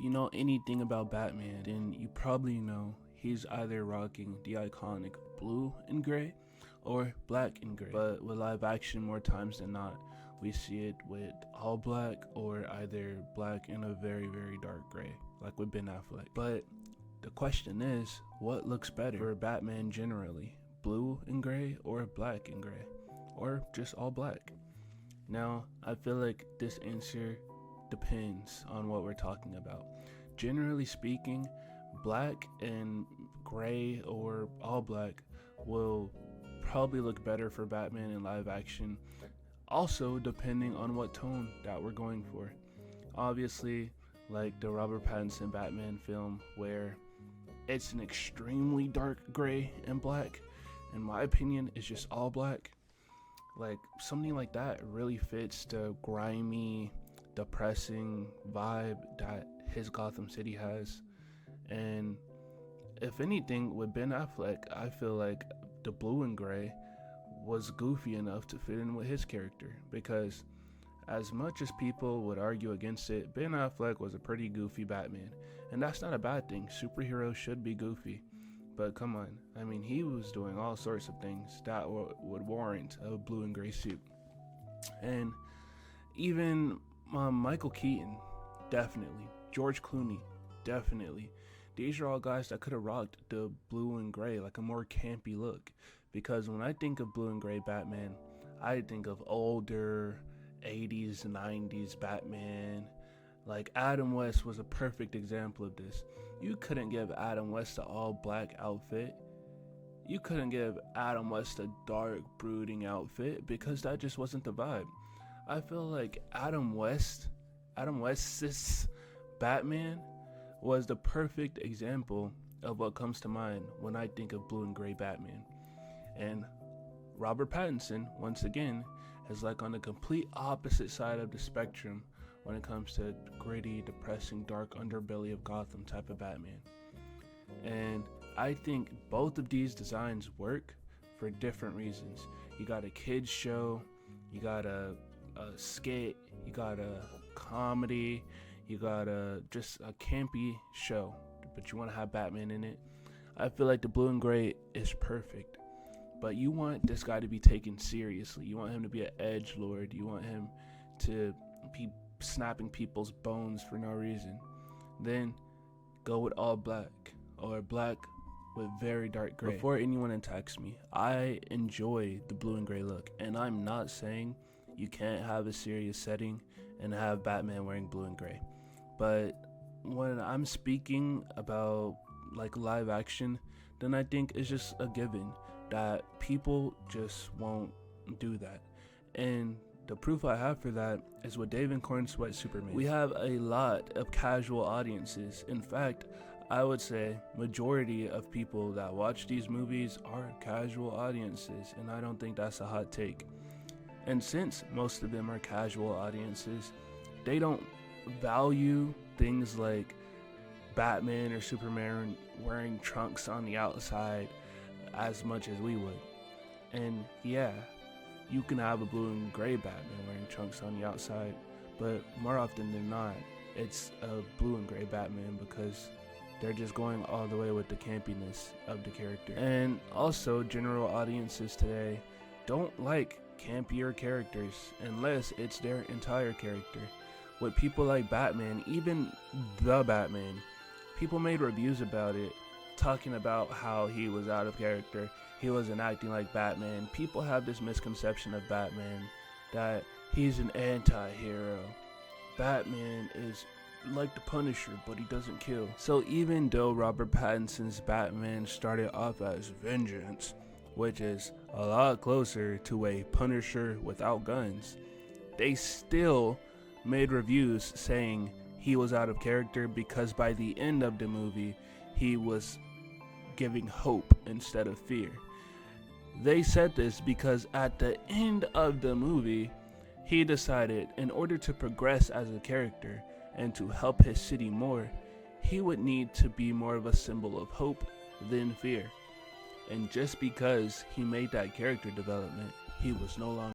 you know anything about Batman, then you probably know he's either rocking the iconic blue and gray or black and gray. But with live action, more times than not, we see it with all black or either black and a very, very dark gray, like with Ben Affleck. But the question is, what looks better for Batman generally? Blue and gray or black and gray? Or just all black? Now, I feel like this answer depends on what we're talking about. Generally speaking, black and gray or all black will probably look better for Batman in live action. Also, depending on what tone that we're going for. Obviously, like the Robert Pattinson Batman film, where it's an extremely dark gray and black. In my opinion, it's just all black. Like something like that really fits the grimy, depressing vibe that his Gotham City has. And if anything, with Ben Affleck, I feel like the blue and gray was goofy enough to fit in with his character, because as much as people would argue against it, Ben Affleck was a pretty goofy Batman, and that's not a bad thing. Superheroes should be goofy, but come on, I mean, he was doing all sorts of things that would warrant a blue and gray suit. And even Michael Keaton, definitely. George Clooney, definitely. These are all guys that could have rocked the blue and gray, like a more campy look. Because when I think of blue and gray Batman, I think of older 80s, 90s Batman. Like Adam West was a perfect example of this. You couldn't give Adam West an all black outfit. You couldn't give Adam West a dark, brooding outfit, because that just wasn't the vibe. I feel like Adam West's Batman was the perfect example of what comes to mind when I think of blue and gray Batman. And Robert Pattinson, once again, is like on the complete opposite side of the spectrum when it comes to gritty, depressing, dark underbelly of Gotham type of Batman. And I think both of these designs work for different reasons. You got a kids show, you got a skit, you got a comedy, you got just a campy show, but you want to have Batman in it. I feel like the blue and gray is perfect, but you want this guy to be taken seriously. You want him to be an edgelord. You want him to be snapping people's bones for no reason. Then go with all black, or black with very dark gray. Before anyone attacks me, I enjoy the blue and gray look, and I'm not saying you can't have a serious setting and have Batman wearing blue and gray. But when I'm speaking about like live action, then I think it's just a given that people just won't do that. And the proof I have for that is with David Cornsweat Superman. We have a lot of casual audiences. In fact, I would say majority of people that watch these movies are casual audiences, and I don't think that's a hot take. And since most of them are casual audiences, they don't value things like Batman or Superman wearing trunks on the outside as much as we would. And yeah, you can have a blue and gray Batman wearing trunks on the outside, but more often than not, it's a blue and gray Batman, because they're just going all the way with the campiness of the character. And also, general audiences today don't like campier characters unless it's their entire character. With people like Batman, even the Batman, people made reviews about it, talking about how he was out of character, he wasn't acting like Batman. People have this misconception of Batman that he's an anti-hero. Batman is like the Punisher, but he doesn't kill. So even though Robert Pattinson's Batman started off as vengeance, which is a lot closer to a Punisher without guns, they still made reviews saying he was out of character, because by the end of the movie, he was giving hope instead of fear. They said this because at the end of the movie, he decided in order to progress as a character and to help his city more, he would need to be more of a symbol of hope than fear. And just because he made that character development, he was no longer